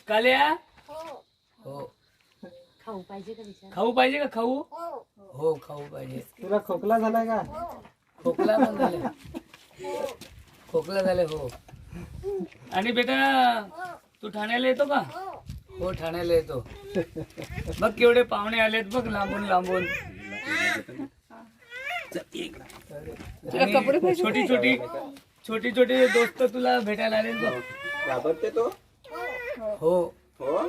काल्या हो खाऊ पाहिजे का विचार? खाऊ पाहिजे का खाऊ हो खाऊ पाहिजे. तुला खोकला झालाय का? खोकला पण झाले खोकला झाले हो. आणि बेटा तू ठाण्याला येतो का? हो ठाण्याला येतो. बघ केवढे पाहुणे आलेत बघ लांबून लांबून. आणि छोटी छोटी दोस्त तुला भेटायला आले बघ. घाबरते तो? हो हो.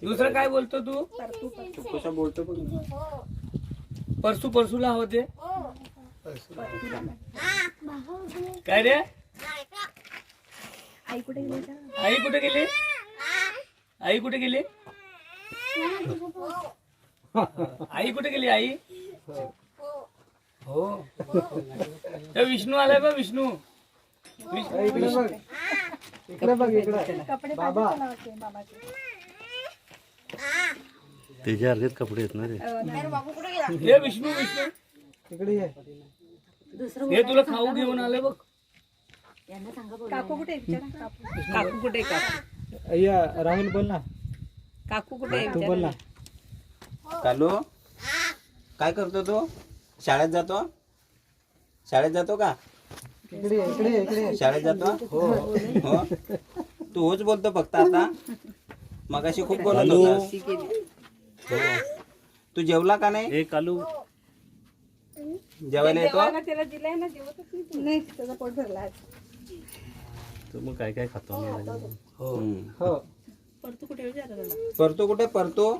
दुसरं काय बोलतो तू? तू कसा बोलतो पण? परसूला होते. काय रे आई कुठे गेली? आई कुठे गेली? आई कुठे गेली? आई हो त्या विष्णू आलाय बा. विष्णू इकडे बघ इकडे बाबा. त्याच्यासारखेच कपडे आहेत ना रे. हे विष्णू विष्णू इकडे ये. हे तुला खाऊ घेऊन आले बघ. यांना सांगा काकू कुठे आहे? विचारा. काकू कुठे आहे? काकू अय्या राहुल बोल ना. काकू कुठे आहे? तू बोल ना. कालू काय करतो तू? शाळेत जातो? शाळेत जातो का? इकडे ये, इकडे ये, इकडे ये. शाळेत जातो? हो हो. तू होच बोलतो फक्त आता. मगाशी खूप बोलत होतास. हो. तू जेवला का नाही? ए कालू जेवायला येतो? त्याला दिलाय ना, जेवतच नाही. त्याचा पोट भरला आज. तू मग काय काय खातो? हो हो. परतू कुठे विचारा त्याला. परतू कुठे? परतू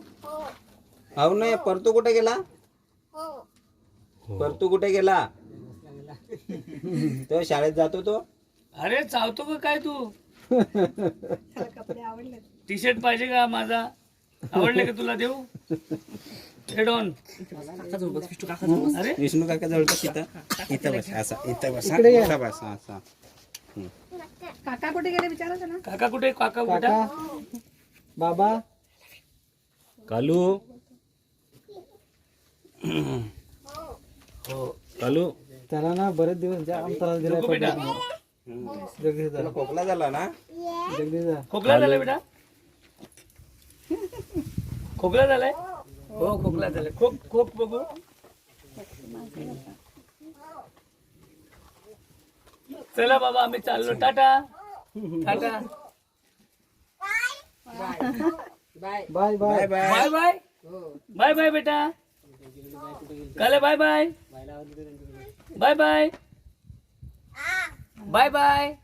हो नाही. परतू कुठे गेला? परतू कुठे गेला? तो शाळेत जातो तो? अरे चावतो का काय तू? त्याला कपडे आवडले. टी शर्ट पाहिजे का माझा? आवडले का तुला देऊ? हेडॉन अरे विष्णू काका जवळ बस. इथं बस. असा इथं बस. इकडे ये. इथं बस. असा काका कुठे गेले विचारा त्याला. काका कुठे? काका कुठे? काका बाबा. कालू हो कालू त्याला ना बरेच दिवस जाम त्रास दिलाय. नको बेटा. जगदीश तुला खोकला झाला ना? जगदीश खोकला झालाय बेटा? खोकला झालाय? हो खोकला झालाय. खोक खोक बघू. चला बाबा आम्ही चाललो. Tata tata bye bye bye. Bye. Bye bye bye bye बेटा. काले bye bye bye bye bye bye.